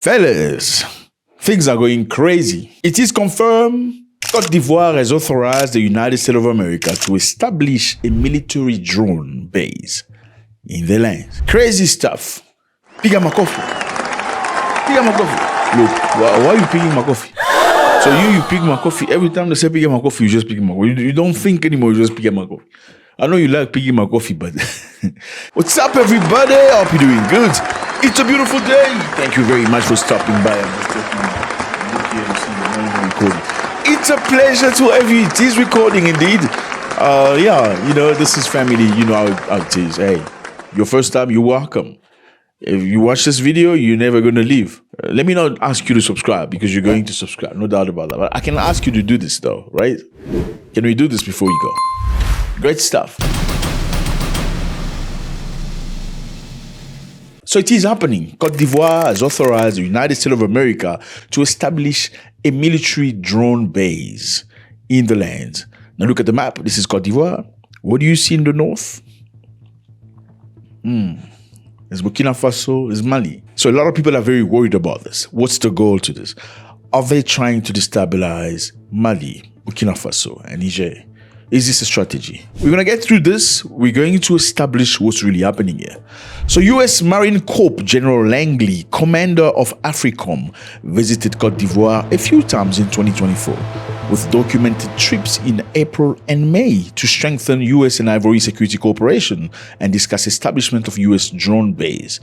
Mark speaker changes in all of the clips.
Speaker 1: Fellas, things are going crazy. It is confirmed Côte d'Ivoire has authorized the United States of America to establish a military drone base in the land. Crazy stuff. Pick up my coffee. Pick up my coffee. Look, why are you picking my coffee? So you pick my coffee. Every time they say pick up my coffee, you just pick my coffee. You don't think anymore, you just pick up my coffee. I know you like picking my coffee, but what's up, everybody? I hope you're doing good. It's a beautiful day. Thank you very much for stopping by. It's a pleasure to have you. It is recording indeed. This is family. You know how it is. Hey, your first time, you're welcome. If you watch this video, you're never going to leave. Let me not ask you to subscribe because you're going to subscribe. No doubt about that. But I can ask you to do this though, right? Can we do this before we go? Great stuff. So it is happening. Côte d'Ivoire has authorized the United States of America to establish a military drone base in the land. Now look at the map. This is Côte d'Ivoire. What do you see in the north? There's Burkina Faso, there's Mali. So a lot of people are very worried about this. What's the goal to this? Are they trying to destabilize Mali, Burkina Faso, and Niger? Is this a strategy? We're going to get through this. We're going to establish what's really happening here. So U.S. Marine Corps General Langley, commander of AFRICOM, visited Côte d'Ivoire a few times in 2024 with documented trips in April and May to strengthen U.S. and Ivory security cooperation and discuss establishment of U.S. drone base.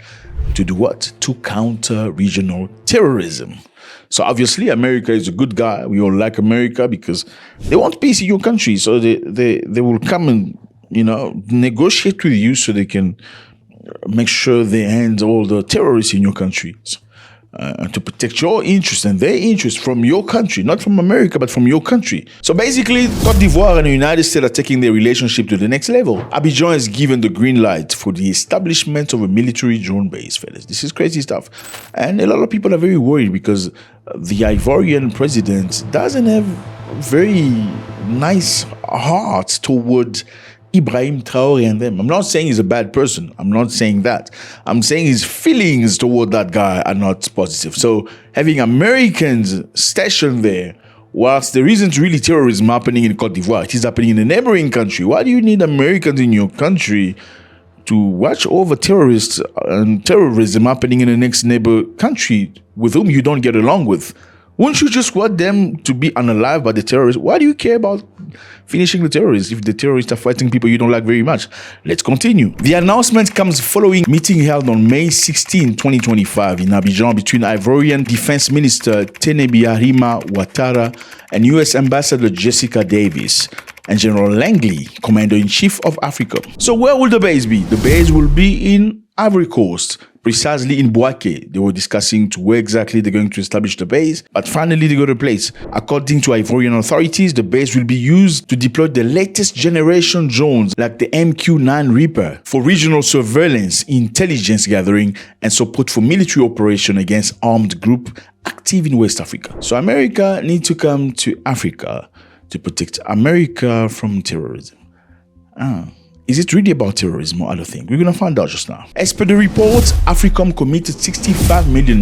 Speaker 1: To do what? To counter regional terrorism. So obviously, America is a good guy. We all like America because they want peace in your country. So they will come and, negotiate with you so they can make sure they end all the terrorists in your country. To protect your interests and their interests from your country, not from America, but from your country. So basically, Côte d'Ivoire and the United States are taking their relationship to the next level. Abidjan has given the green light for the establishment of a military drone base, fellas. This is crazy stuff. And a lot of people are very worried because the Ivorian president doesn't have very nice heart toward Ibrahim Traoré and them. I'm not saying he's a bad person. I'm not saying that. I'm saying his feelings toward that guy are not positive. So having Americans stationed there, whilst there isn't really terrorism happening in Côte d'Ivoire, it is happening in a neighboring country. Why do you need Americans in your country to watch over terrorists and terrorism happening in the next neighbor country with whom you don't get along with? Wouldn't you just want them to be unalive by the terrorists? Why do you care about finishing the terrorists if the terrorists are fighting people you don't like very much? Let's continue. The announcement comes following a meeting held on May 16, 2025 in Abidjan between Ivorian Defense Minister Tenebiarima Ouattara and U.S. Ambassador Jessica Davis and General Langley, Commander-in-Chief of AFRICOM. So where will the base be? The base will be in Ivory Coast, precisely in Boaké. They were discussing to where exactly they're going to establish the base, but finally they got a place. According to Ivorian authorities, the base will be used to deploy the latest generation drones like the MQ-9 Reaper for regional surveillance, intelligence gathering, and support for military operation against armed groups active in West Africa. So America needs to come to Africa to protect America from terrorism. Is it really about terrorism or other things? We're going to find out just now. As per the report, AFRICOM committed $65 million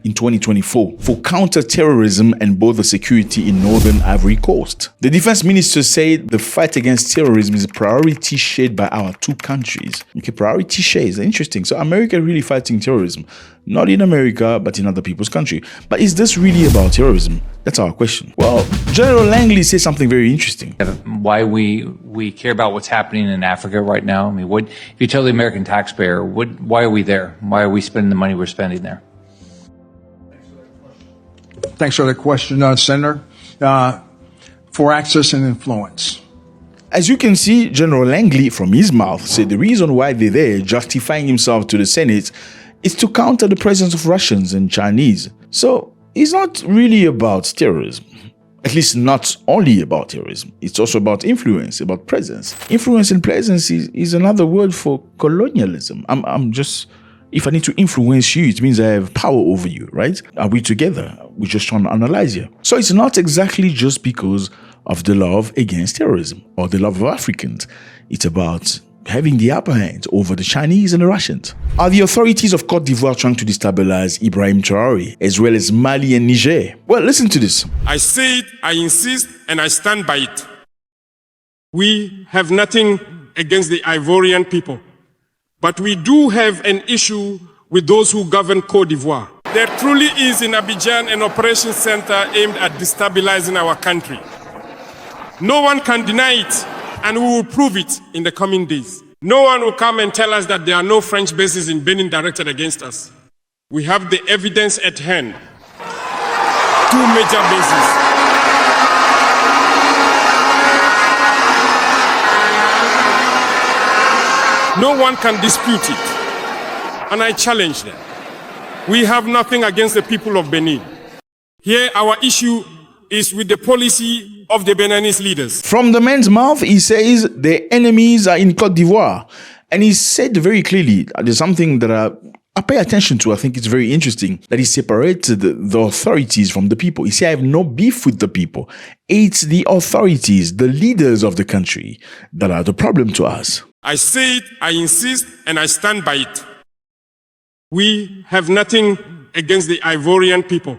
Speaker 1: in 2024 for counter-terrorism and border security in northern Ivory Coast. The defense minister said the fight against terrorism is a priority shared by our two countries. Okay, priority shared is interesting. So America really fighting terrorism, not in America, but in other people's country. But is this really about terrorism? That's our question. Well, General Langley says something very interesting.
Speaker 2: Why we care about what's happening in Africa right now. I mean, if you tell the American taxpayer, why are we there? Why are we spending the money we're spending there?
Speaker 3: Thanks for the question, Senator. For access and influence.
Speaker 1: As you can see, General Langley, from his mouth, said the reason why they're there, justifying himself to the Senate, is to counter the presence of Russians and Chinese. So it's not really about terrorism. At least not only about terrorism. It's also about influence, about presence. Influence and presence is another word for colonialism. If I need to influence you, it means I have power over you, right? Are we together? We're just trying to analyze you. So it's not exactly just because of the love against terrorism or the love of Africans. It's about having the upper hand over the Chinese and the Russians? Are the authorities of Côte d'Ivoire trying to destabilize Ibrahim Traoré, as well as Mali and Niger? Well, listen to this.
Speaker 4: I say it, I insist, and I stand by it. We have nothing against the Ivorian people, but we do have an issue with those who govern Côte d'Ivoire. There truly is in Abidjan an operation center aimed at destabilizing our country. No one can deny it, and we will prove it in the coming days. No one will come and tell us that there are no French bases in Benin directed against us. We have the evidence at hand. 2 major bases. No one can dispute it, and I challenge them. We have nothing against the people of Benin. Here, our issue is with the policy of the Beninese leaders.
Speaker 1: From the man's mouth, he says the enemies are in Côte d'Ivoire. And he said very clearly, there's something that I pay attention to. I think it's very interesting that he separated the authorities from the people. He said, I have no beef with the people. It's the authorities, the leaders of the country that are the problem to us.
Speaker 4: I say it, I insist, and I stand by it. We have nothing against the Ivorian people,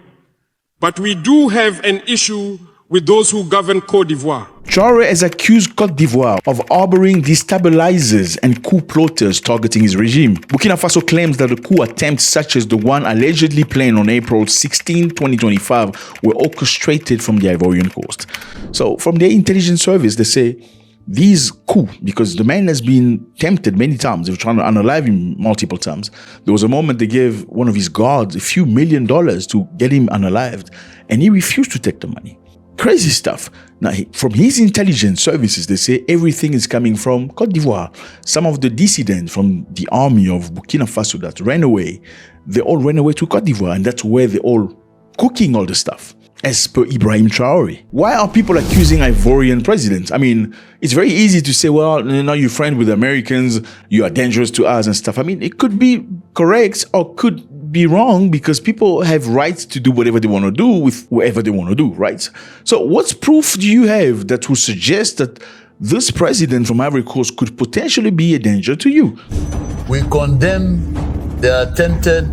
Speaker 4: but we do have an issue with those who govern Côte d'Ivoire.
Speaker 1: Traoré has accused Côte d'Ivoire of harboring destabilizers and coup plotters targeting his regime. Burkina Faso claims that the coup attempts such as the one allegedly planned on April 16, 2025 were orchestrated from the Ivorian Coast. So from their intelligence service, they say these coups, because the man has been tempted many times, they were trying to unalive him multiple times. There was a moment they gave one of his guards a few $1 million to get him unalived, and he refused to take the money. Crazy stuff. Now, from his intelligence services, they say everything is coming from Côte d'Ivoire. Some of the dissidents from the army of Burkina Faso that ran away, they all ran away to Côte d'Ivoire, and that's where they're all cooking all the stuff. As per Ibrahim Traoré. Why are people accusing Ivorian presidents? I mean, it's very easy to say, well, now you're friends with Americans, you are dangerous to us and stuff. I mean, it could be correct or could be wrong because people have rights to do whatever they want to do with whoever they want to do, right? So what proof do you have that would suggest that this president from Ivory Coast could potentially be a danger to you?
Speaker 5: We condemn the attempted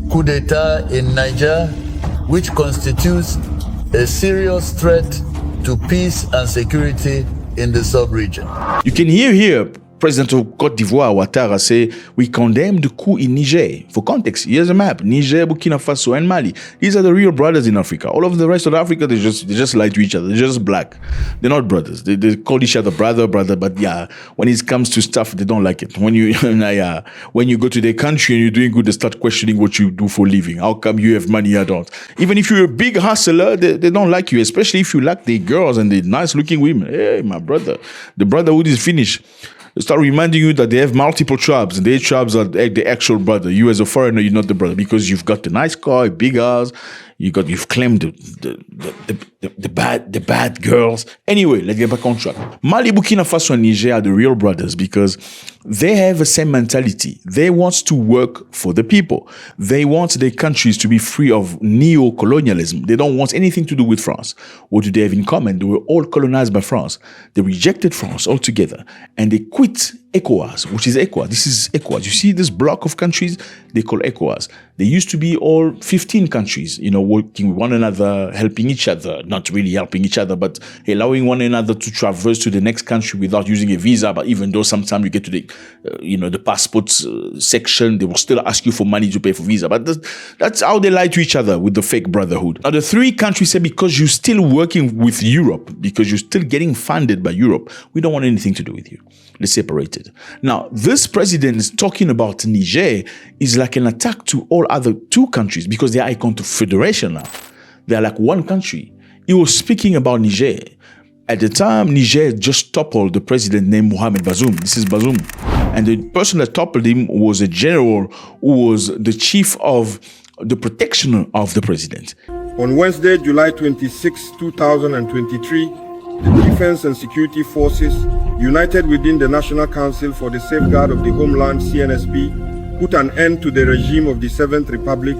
Speaker 5: coup d'etat in Niger, which constitutes a serious threat to peace and security in the sub-region.
Speaker 1: You can hear here President of Côte d'Ivoire, Ouattara, say, we condemn the coup in Niger. For context, here's a map. Niger, Burkina Faso, and Mali. These are the real brothers in Africa. All of the rest of Africa, they just lie to each other. They're just black. They're not brothers. They call each other brother, but yeah, when it comes to stuff, they don't like it. When you go to their country and you're doing good, they start questioning what you do for a living. How come you have money, I don't? Even if you're a big hustler, they don't like you, especially if you like the girls and the nice-looking women. Hey, my brother, the brotherhood is finished. They start reminding you that they have multiple tribes, and their tribes are the actual brother. You as a foreigner, you're not the brother because you've got the nice car, a big house, you've claimed the bad girls. Anyway, let's get back on track. Mali, Burkina Faso, and Niger are the real brothers because they have the same mentality. They want to work for the people. They want their countries to be free of neo-colonialism. They don't want anything to do with France. What do they have in common? They were all colonized by France. They rejected France altogether, and they quit ECOWAS, which is ECOWAS. This is ECOWAS. You see this block of countries? They call ECOWAS. They used to be all 15 countries, working with one another, helping each other, not really helping each other, but allowing one another to traverse to the next country without using a visa. But even though sometimes you get to the passports section, they will still ask you for money to pay for visa. But that's how they lie to each other with the fake brotherhood. Now, the three countries say because you're still working with Europe, because you're still getting funded by Europe, we don't want anything to do with you. Let's separate it. Now, this president is talking about Niger is like an attack to all other two countries because they are a confederation now. They are like one country. He was speaking about Niger. At the time, Niger just toppled the president named Mohamed Bazoum. This is Bazoum. And the person that toppled him was a general who was the chief of the protection of the president.
Speaker 4: On Wednesday, July 26, 2023, the Defense and Security Forces, united within the National Council for the Safeguard of the Homeland, CNSP, put an end to the regime of the Seventh Republic.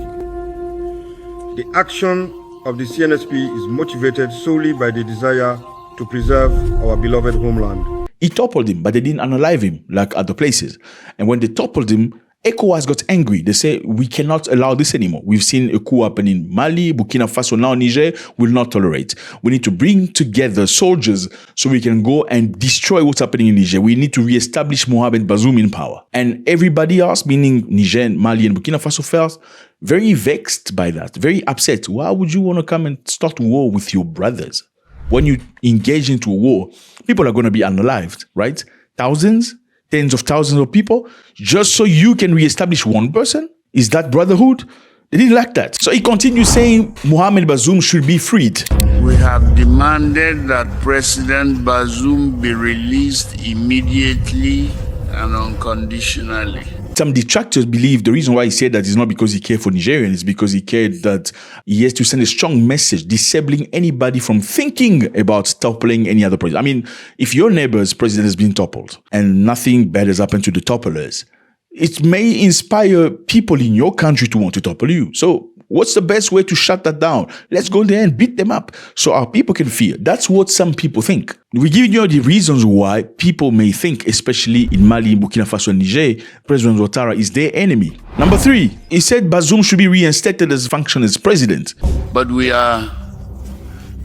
Speaker 4: The action of the CNSP is motivated solely by the desire to preserve our beloved homeland.
Speaker 1: He toppled him, but they didn't unalive him like other places. And when they toppled him, ECOWAS got angry. They say, we cannot allow this anymore. We've seen a coup happen in Mali, Burkina Faso, now Niger. Will not tolerate. We need to bring together soldiers so we can go and destroy what's happening in Niger. We need to reestablish Mohamed Bazoum in power. And everybody else, meaning Niger, Mali, and Burkina Faso, felt very vexed by that, very upset. Why would you want to come and start war with your brothers? When you engage into a war, people are going to be unalived, right? Thousands, tens of thousands of people, just so you can reestablish one person? Is that brotherhood? They didn't like that. So he continued saying Mohamed Bazoum should be freed.
Speaker 6: We have demanded that President Bazoum be released immediately and unconditionally.
Speaker 1: Some detractors believe the reason why he said that is not because he cared for Nigerians, it's because he cared that he has to send a strong message disabling anybody from thinking about toppling any other president. I mean, if your neighbor's president has been toppled and nothing bad has happened to the topplers, it may inspire people in your country to want to topple you. So what's the best way to shut that down? Let's go there and beat them up so our people can fear. That's what some people think. We give you the reasons why people may think, especially in Mali, Burkina Faso, and Niger, President Ouattara is their enemy. Number 3, he said Bazoum should be reinstated as function as president.
Speaker 6: But we are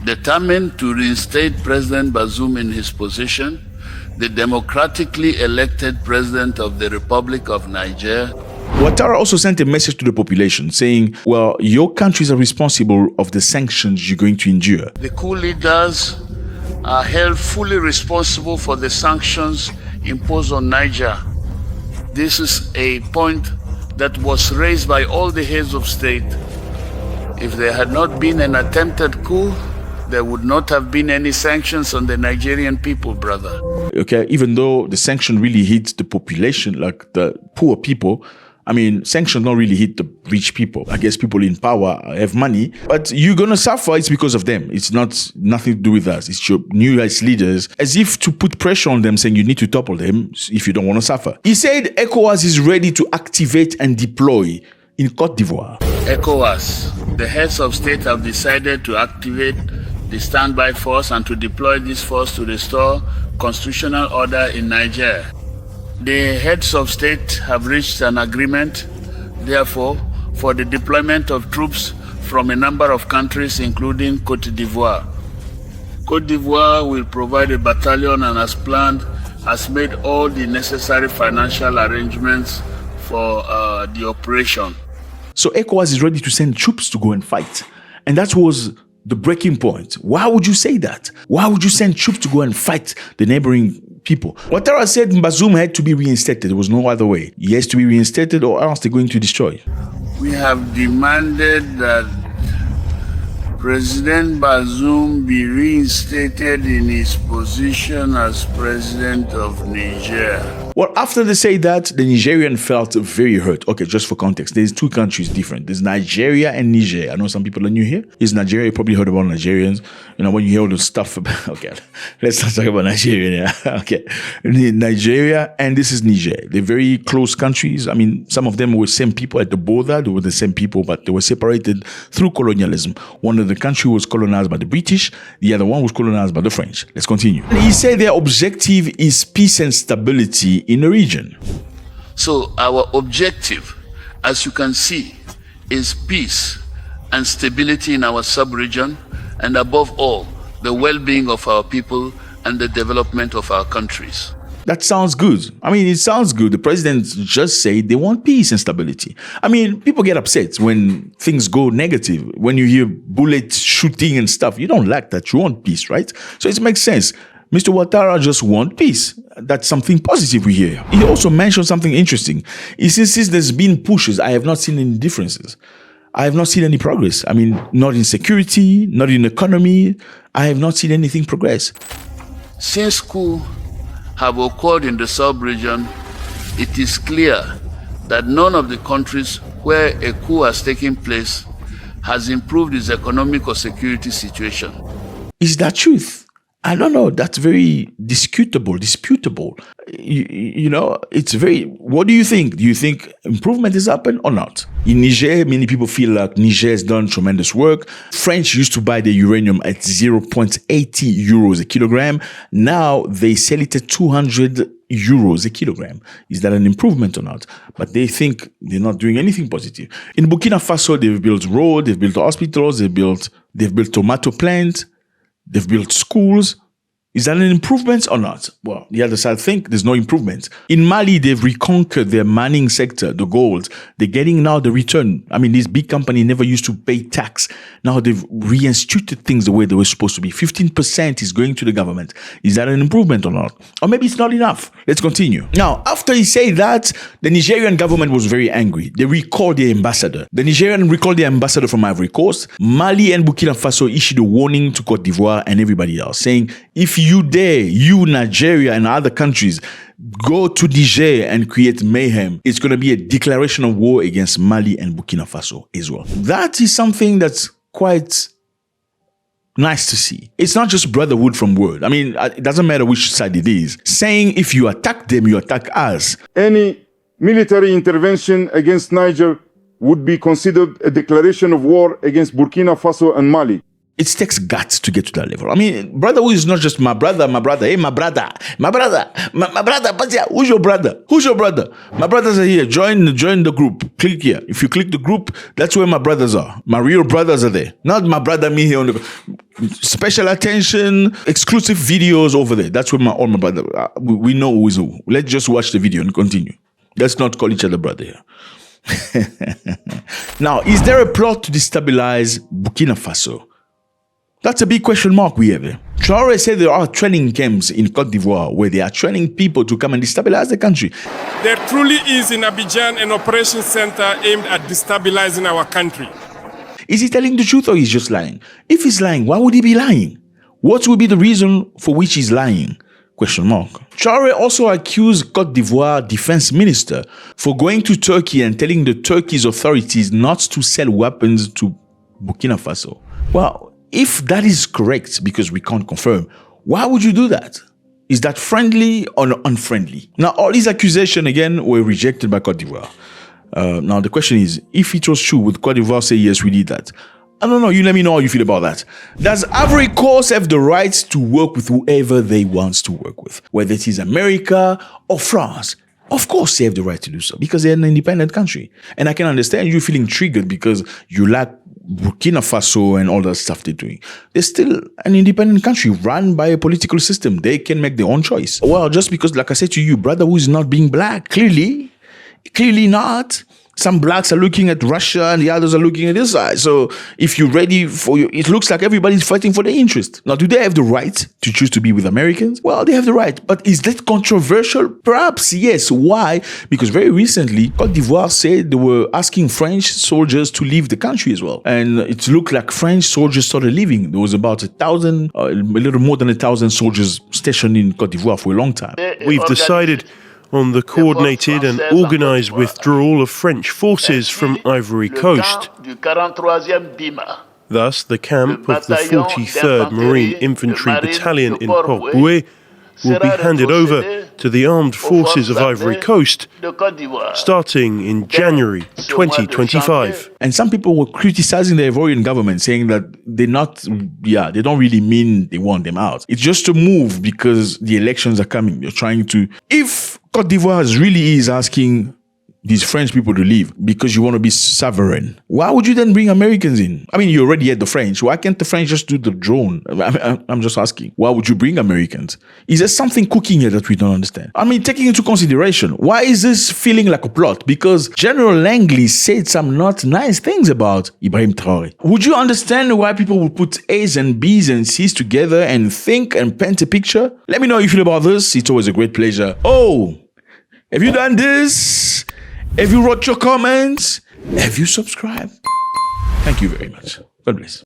Speaker 6: determined to reinstate President Bazoum in his position, the democratically elected president of the Republic of Niger.
Speaker 1: Ouattara also sent a message to the population saying, well, your countries are responsible of the sanctions you're going to endure.
Speaker 6: The coup leaders are held fully responsible for the sanctions imposed on Niger. This is a point that was raised by all the heads of state. If there had not been an attempted coup, there would not have been any sanctions on the Nigerian people, brother.
Speaker 1: Okay, even though the sanction really hit the population, like the poor people, I mean, sanctions don't really hit the rich people. I guess people in power have money, but you're going to suffer. It's because of them. It's nothing to do with us. It's your new rights leaders, as if to put pressure on them, saying you need to topple them if you don't want to suffer. He said ECOWAS is ready to activate and deploy in Côte d'Ivoire.
Speaker 6: ECOWAS, the heads of state have decided to activate the standby force and to deploy this force to restore constitutional order in Niger. The heads of state have reached an agreement, therefore, for the deployment of troops from a number of countries, including Côte d'Ivoire. Côte d'Ivoire will provide a battalion and, as planned, has made all the necessary financial arrangements for the operation.
Speaker 1: So ECOWAS is ready to send troops to go and fight. And that was the breaking point. Why would you say that? Why would you send troops to go and fight the neighboring people? Ouattara said Bazoum had to be reinstated. There was no other way. He has to be reinstated or else they're going to destroy.
Speaker 6: We have demanded that President Bazoum be reinstated in his position as president of Niger.
Speaker 1: Well, after they say that, the Nigerian felt very hurt. Okay, just for context, there's two countries different. There's Nigeria and Niger. I know some people are new here. Is Nigeria, you probably heard about Nigerians. You know, when you hear all the stuff about, okay, let's not talk about Nigeria now. Okay, Nigeria and this is Niger. They're very close countries. I mean, some of them were same people at the border. They were the same people, but they were separated through colonialism. One of the country was colonized by the British. The other one was colonized by the French. Let's continue. He said their objective is peace and stability in the region.
Speaker 6: So our objective, as you can see, is peace and stability in our sub-region, and above all, the well-being of our people and the development of our countries.
Speaker 1: That sounds good. I mean, it sounds good. The president just said they want peace and stability. I mean, people get upset when things go negative. When you hear bullet shooting and stuff, you don't like that. You want peace, right? So it makes sense. Mr. Ouattara just wants peace. That's something positive we hear. He also mentioned something interesting. He says, since there's been pushes, I have not seen any differences. I have not seen any progress. I mean, not in security, not in economy. I have not seen anything progress.
Speaker 6: Since coup have occurred in the sub-region, it is clear that none of the countries where a coup has taken place has improved its economic or security situation.
Speaker 1: Is that truth? I don't know. That's very disputable. You know, it's very, what do you think? Do you think improvement has happened or not? In Niger, many people feel like Niger has done tremendous work. French used to buy the uranium at 0.80 euros a kilogram. Now they sell it at 200 euros a kilogram. Is that an improvement or not? But they think they're not doing anything positive. In Burkina Faso, they've built roads, they've built hospitals, they've built tomato plants, they've built schools. Is that an improvement or not? Well, the other side think there's no improvement. In Mali, they've reconquered their mining sector, the gold. They're getting now the return. I mean, this big company never used to pay tax. Now they've reinstituted things the way they were supposed to be. 15% is going to the government. Is that an improvement or not? Or maybe it's not enough. Let's continue. Now, after he said that, the Nigerian government was very angry. They recalled the ambassador. The Nigerian recalled the ambassador from Ivory Coast. Mali and Burkina Faso issued a warning to Côte d'Ivoire and everybody else, saying, if you dare, you, Nigeria and other countries, go to Niger and create mayhem, it's going to be a declaration of war against Mali and Burkina Faso as well. That is something that's quite nice to see. It's not just brotherhood from word. I mean, it doesn't matter which side it is. Saying if you attack them, you attack us.
Speaker 7: Any military intervention against Niger would be considered a declaration of war against Burkina Faso and Mali.
Speaker 1: It takes guts to get to that level. I mean, brotherhood is not just my brother, hey, my brother, but yeah, who's your brother? My brothers are here. Join the group. Click here. If you click the group, that's where my brothers are. My real brothers are there. Not my brother, me here on the special attention, exclusive videos over there. That's where all my brothers are. We know who is who. Let's just watch the video and continue. Let's not call each other brother here. Now, is there a plot to destabilize Burkina Faso? That's a big question mark we have. Traoré said there are training camps in Côte d'Ivoire where they are training people to come and destabilize the country.
Speaker 4: There truly is in Abidjan an operation center aimed at destabilizing our country.
Speaker 1: Is he telling the truth or he's just lying? If he's lying, why would he be lying? What would be the reason for which he's lying? Question mark. Traoré also accused Côte d'Ivoire defense minister for going to Turkey and telling the Turkey's authorities not to sell weapons to Burkina Faso. Well, if that is correct, because we can't confirm, why would you do that? Is that friendly or unfriendly? Now, all these accusations, again, were rejected by Côte d'Ivoire. Now, the question is, if it was true, would Côte d'Ivoire say, yes, we did that? I don't know. You let me know how you feel about that. Does Ivory Coast have the right to work with whoever they want to work with? Whether it is America or France? Of course they have the right to do so because they're an independent country. And I can understand you feeling triggered because you like Burkina Faso and all that stuff they're doing. They're still an independent country run by a political system. They can make their own choice. Well, just because, like I said to you, brotherhood is not being black. Clearly not. Some blacks are looking at Russia and the others are looking at this side. So if you're ready for it looks like everybody's fighting for their interest. Now, do they have the right to choose to be with Americans? Well, they have the right. But is that controversial? Perhaps, yes. Why? Because very recently, Côte d'Ivoire said they were asking French soldiers to leave the country as well. And it looked like French soldiers started leaving. There was about 1,000, a little more than 1,000 soldiers stationed in Côte d'Ivoire for a long time.
Speaker 8: We've decided on the coordinated and organized withdrawal of French forces from Ivory Coast. Thus, the camp of the 43rd Marine Infantry Battalion in Port-Bouet will be handed over to the armed forces of Ivory Coast starting in January 2025.
Speaker 1: And some people were criticizing the Ivorian government, saying that they don't really mean they want them out. It's just a move because the elections are coming. They're trying to, if Côte d'Ivoire really is asking these French people to leave because you want to be sovereign, why would you then bring Americans in? I mean, you already had the French. Why can't the French just do the drone? I'm just asking. Why would you bring Americans? Is there something cooking here that we don't understand? I mean, taking into consideration, why is this feeling like a plot? Because General Langley said some not nice things about Ibrahim Traoré. Would you understand why people would put A's and B's and C's together and think and paint a picture? Let me know how you feel about this. It's always a great pleasure. Oh, have you done this? Have you wrote your comments? Have you subscribed? Thank you very much. God bless.